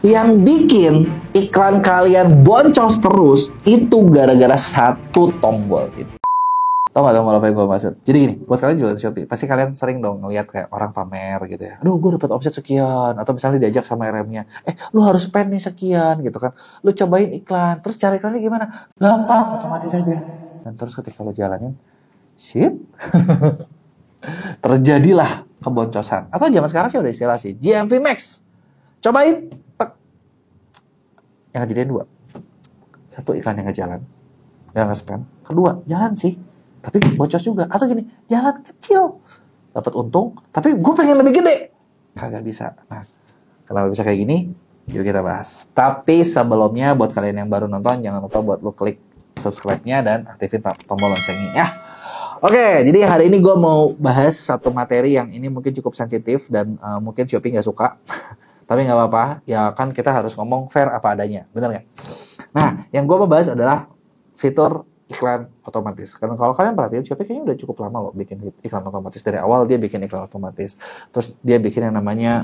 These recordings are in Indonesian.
Yang bikin iklan kalian boncos terus itu gara-gara satu tombol itu. Tau gak tombol apa yang gue maksud? Jadi gini, buat kalian jualan Shopee, pasti kalian sering dong ngeliat kayak orang pamer gitu ya. Aduh, gue dapat omset sekian. Atau misalnya diajak sama RM-nya, lu harus spend nih sekian gitu kan. Lu cobain iklan, terus cari iklannya gimana? Gampang, otomatis aja. Dan terus ketika lu jalanin, shit, terjadilah keboncosan. Atau zaman sekarang sih udah istilah sih, GMV Max. Cobain, tek. Yang kejadian dua. Satu, iklan yang gak jalan, gak nge-spam. Kedua, jalan sih, tapi boncos juga. Atau gini, jalan kecil, dapat untung, tapi gue pengen lebih gede, kagak bisa. Nah, kenapa bisa kayak gini? Yuk kita bahas. Tapi sebelumnya buat kalian yang baru nonton, jangan lupa buat lo klik subscribe-nya dan aktifin tombol loncengnya ya. Oke, jadi hari ini gue mau bahas satu materi yang ini mungkin cukup sensitif dan mungkin Shopee nggak suka. Tapi nggak apa-apa, ya kan kita harus ngomong fair apa adanya, bener nggak? Nah, yang gue mau bahas adalah fitur iklan otomatis. Karena kalau kalian perhatiin, Shopee kayaknya udah cukup lama loh bikin iklan otomatis. Dari awal dia bikin iklan otomatis. Terus dia bikin yang namanya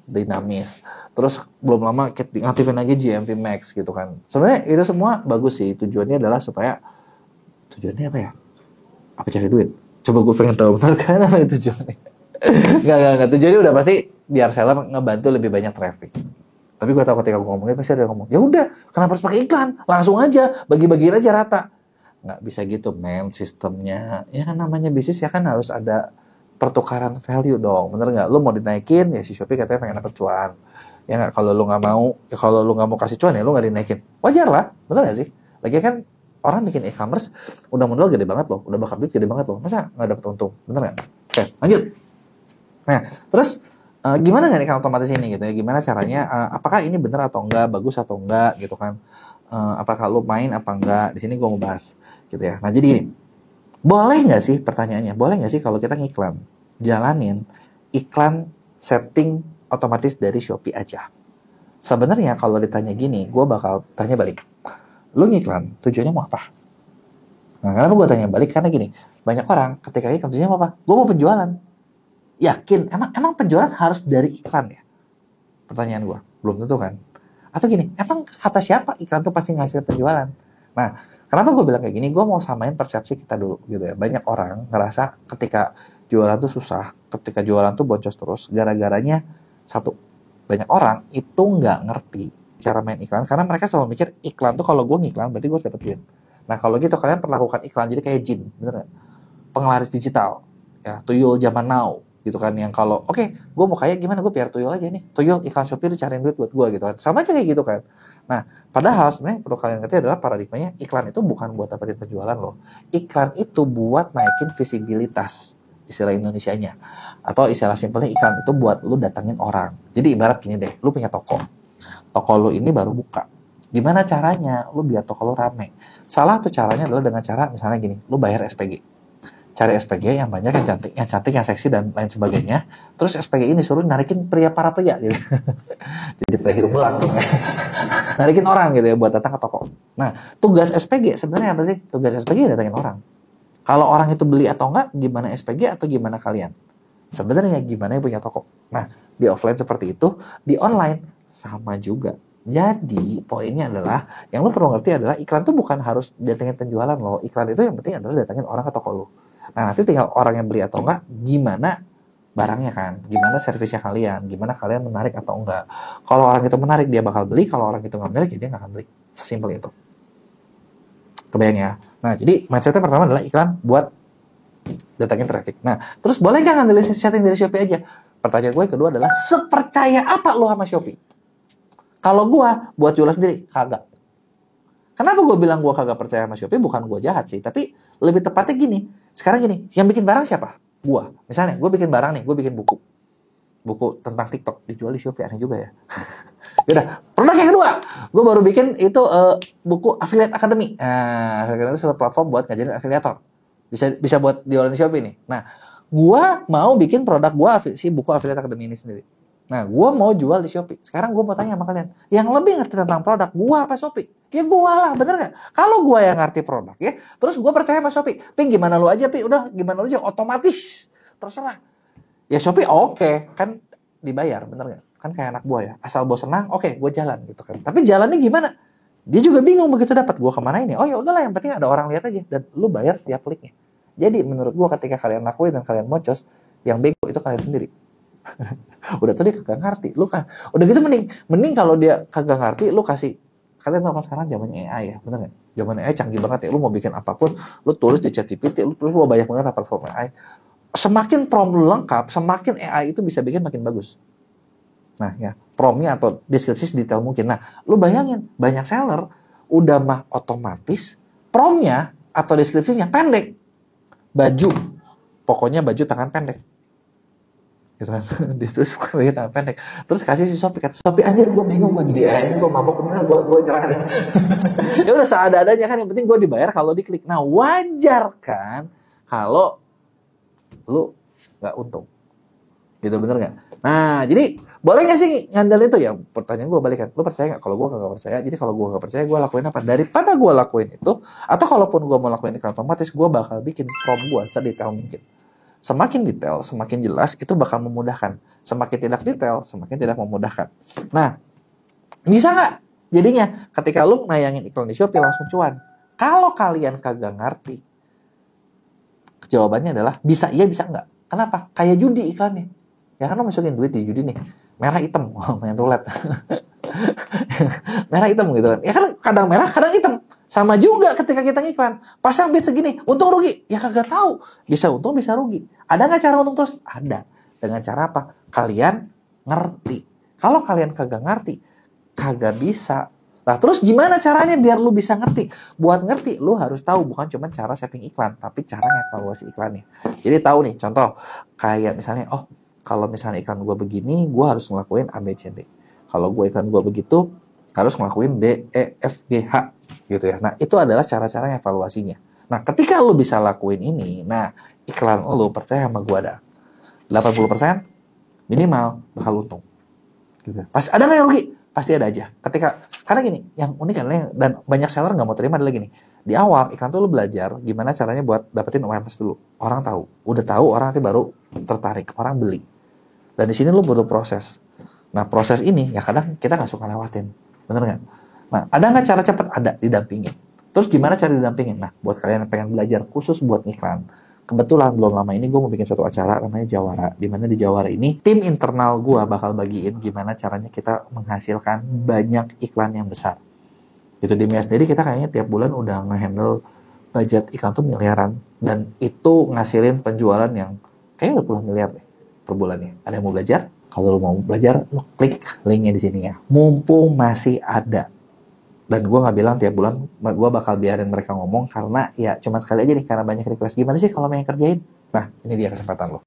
dinamis. Terus belum lama ngaktifin lagi GMV Max gitu kan. Sebenarnya itu semua bagus sih. Tujuannya adalah supaya, tujuannya apa ya? Apa cari duit? Coba gue pengen tahu. Menurut kalian apa itu tujuannya? Nggak. Tujuannya udah pasti biar seller ngebantu lebih banyak traffic. Tapi gue tahu ketika gue ngomongin pasti ada yang ngomong, ya udah, kenapa harus pakai iklan? Langsung aja, bagi-bagiin aja rata. Nggak bisa gitu, men, sistemnya. Ya kan namanya bisnis ya kan harus ada pertukaran value dong, bener nggak? Lu mau dinaikin, ya si Shopee katanya pengen dapet cuan. Ya nggak, kalau lu nggak mau, ya kalau lu nggak mau kasih cuan ya lu nggak dinaikin. Wajar lah, bener nggak sih? Lagi kan orang bikin e-commerce udah modal gede banget loh, udah bakal duit gede banget loh. Masa nggak dapet untung, bener nggak? Oke, lanjut. Nah, terus gimana nggak nih kan otomatis ini gitu ya? Gimana caranya? Apakah ini benar atau enggak? Bagus atau enggak? Gitu kan? Apakah lu main apa enggak? Di sini gue mau bahas, gitu ya. Nah jadi gini, boleh nggak sih pertanyaannya? Boleh nggak sih kalau kita ngiklan, jalanin iklan setting otomatis dari Shopee aja? Sebenarnya kalau ditanya gini, gue bakal tanya balik. Lu ngiklan, tujuannya mau apa? Nah, kenapa gue tanya balik? Karena gini, banyak orang ketika iklan tujuannya mau apa? Gue mau penjualan. Yakin? Emang penjualan harus dari iklan ya? Pertanyaan gue. Belum tentu kan? Atau gini, emang kata siapa iklan tuh pasti ngasih penjualan? Nah, kenapa gue bilang kayak gini? Gue mau samain persepsi kita dulu gitu ya. Banyak orang ngerasa ketika jualan tuh susah, ketika jualan tuh boncos terus, gara-garanya satu, banyak orang itu nggak ngerti cara main iklan, karena mereka selalu mikir iklan tuh kalau gue ngiklan berarti gue harus dapet duit. Nah, kalau gitu kalian perlakukan iklan jadi kayak jin, bener gak? Penglaris digital, ya, tuyul zaman now, gitu kan, yang kalau gue mau kaya gimana, gue biar tuyul aja nih, tuyul iklan Shopee lu cariin duit buat gue gitu kan, sama aja kayak gitu kan. Nah, padahal sebenarnya perlu kalian ngerti adalah paradigmanya iklan itu bukan buat dapetin penjualan loh, iklan itu buat naikin visibilitas, istilah Indonesianya, atau istilah simpelnya iklan itu buat lu datangin orang. Jadi ibarat gini deh, lu punya toko lu ini baru buka, gimana caranya lu biar toko lu rame? Salah tuh caranya adalah dengan cara misalnya gini, lu bayar SPG, cari SPG yang banyak, yang cantik, yang seksi dan lain sebagainya. Terus SPG ini suruh narikin para pria gitu. Jadi pria hidung belang dong ya. Narikin orang gitu ya buat datang ke toko. Nah, tugas SPG sebenarnya apa sih? Tugas SPG datangin orang. Kalau orang itu beli atau enggak, gimana SPG atau gimana kalian? Sebenarnya gimana yang punya toko. Nah, di offline seperti itu, di online sama juga. Jadi, poinnya adalah, yang lo perlu ngerti adalah iklan tuh bukan harus datengin penjualan lo. Iklan itu yang penting adalah datengin orang ke toko lo. Nah, nanti tinggal orang yang beli atau enggak, gimana barangnya kan, gimana servisnya kalian, gimana kalian menarik atau enggak. Kalau orang itu menarik, dia bakal beli. Kalau orang itu nggak menarik, dia nggak akan beli. Sesimpel itu. Kebayang ya? Nah, jadi mindsetnya pertama adalah iklan buat datangin traffic. Nah, terus boleh nggak ngambil setting dari Shopee aja? Pertanyaan gue yang kedua adalah, sepercaya apa lo sama Shopee? Kalau gue buat jualan sendiri, kagak. Kenapa gue bilang gue kagak percaya sama Shopee? Bukan gue jahat sih, tapi lebih tepatnya gini. Sekarang gini, yang bikin barang siapa? Gue. Misalnya, gue bikin barang nih, gue bikin buku tentang TikTok, dijual di Shopee, aneh juga ya. Yaudah, produk yang kedua, gue baru bikin itu buku Affiliate Academy. Nah, Affiliate Academy itu satu platform buat ngajarin afiliator. Bisa buat jualan di Shopee nih. Nah, gue mau bikin produk gue, si buku Affiliate Academy ini sendiri. Nah, gue mau jual di Shopee. Sekarang gue mau tanya sama kalian, yang lebih ngerti tentang produk, gue apa Shopee? Ya gue lah, bener gak? Kalau gue yang ngerti produk ya, terus gue percaya sama Shopee. Ping, gimana lu aja, Pi? Udah, gimana lu aja, otomatis. Terserah. Ya Shopee oke, kan dibayar, bener gak? kan kayak anak buah ya, asal bos senang, oke, gue jalan gitu kan. Tapi jalannya gimana? Dia juga bingung begitu dapat, gue kemana ini? Oh ya udahlah, yang penting ada orang lihat aja dan lu bayar setiap kliknya. Jadi menurut gue ketika kalian lakuin dan kalian mocos, yang bego itu kalian sendiri. Udah tuh dia kagak ngerti, lu kan udah gitu mending kalau dia kagak ngerti, lu kasih. Kalian tahu kan sekarang zamannya AI ya, bener nggak? Zaman AI canggih banget ya, lu mau bikin apapun, lu tulis di ChatGPT, lu tulis banyak banget platform AI. Semakin prompt lu lengkap, semakin AI itu bisa bikin makin bagus. Nah ya, promptnya atau deskripsi detail mungkin. Nah, lu bayangin, banyak seller udah mah otomatis promptnya atau deskripsinya pendek. Baju, pokoknya baju tangan pendek. Gitu kan. Terus baju tangan pendek. Terus kasih si Shopee, kata Shopee, anjir gue bingung, gue jadi AI, gue mabok beneran, gue cerah. Ya udah seadanya kan, yang penting gue dibayar kalau diklik. Nah, wajar kan kalau lu nggak untung. Gitu, bener nggak? Nah, jadi boleh nggak sih ngandalin itu ya? Pertanyaan gue balikan, lu percaya nggak? Kalau gue nggak percaya, jadi kalau gue nggak percaya, gue lakuin apa? Daripada gue lakuin itu, atau kalaupun gue mau lakuin iklan otomatis, gue bakal bikin prompt gue sedetail mungkin. Semakin detail, semakin jelas, itu bakal memudahkan. Semakin tidak detail, semakin tidak memudahkan. Nah, bisa nggak? Jadinya, ketika lu nayangin iklan di Shopee langsung cuan. Kalau kalian kagak ngerti, jawabannya adalah bisa iya, bisa nggak. Kenapa? Kayak judi iklannya. Ya kan lo masukin duit di judi nih, merah hitam, main roulette. Merah hitam gitu kan. Ya kan kadang merah, kadang hitam. Sama juga ketika kita ngiklan. Pasang bid segini, untung rugi? Ya kagak tahu. Bisa untung, bisa rugi. Ada nggak cara untung terus? Ada. Dengan cara apa? Kalian ngerti. Kalau kalian kagak ngerti, kagak bisa. Nah, terus gimana caranya biar lu bisa ngerti? Buat ngerti, lu harus tahu bukan cuma cara setting iklan, tapi cara evaluasi iklannya. Jadi tahu nih, contoh kayak misalnya, oh, kalau misalnya iklan gue begini, gue harus ngelakuin A, B, C, D. Kalau gue iklan gue begitu, harus ngelakuin D, E, F, G, H. Gitu ya. Nah, itu adalah cara-cara evaluasinya. Nah, ketika lu bisa lakuin ini, nah, iklan lu percaya sama gue ada 80% minimal bakal untung. Gitu. Pas ada nggak yang rugi? Pasti ada aja. Karena gini, yang unik adalah, dan banyak seller nggak mau terima adalah gini. Di awal iklan tuh lu belajar gimana caranya buat dapetin awareness dulu. Orang tahu, udah tahu, orang nanti baru tertarik, orang beli. Dan di sini lu butuh proses. Nah, proses ini ya kadang kita nggak suka lewatin, bener nggak? Nah, ada nggak cara cepat? Ada, didampingin. Terus gimana cara didampingin? Nah, buat kalian yang pengen belajar khusus buat iklan, kebetulan belum lama ini gue mau bikin satu acara namanya Jawara. Dimana di Jawara ini tim internal gue bakal bagiin gimana caranya kita menghasilkan banyak iklan yang besar. Itu di Mia sendiri kita kayaknya tiap bulan udah nge-handle budget iklan tuh miliaran, dan itu ngasilin penjualan yang kayaknya udah puluhan miliar deh per bulannya. Ada yang mau belajar? Kalau lo mau belajar, lo klik linknya di sini ya. Mumpung masih ada. Dan gue nggak bilang tiap bulan gue bakal biarin mereka ngomong, karena ya cuma sekali aja nih, karena banyak request. Gimana sih kalau mau yang kerjain? Nah, ini dia kesempatan lo.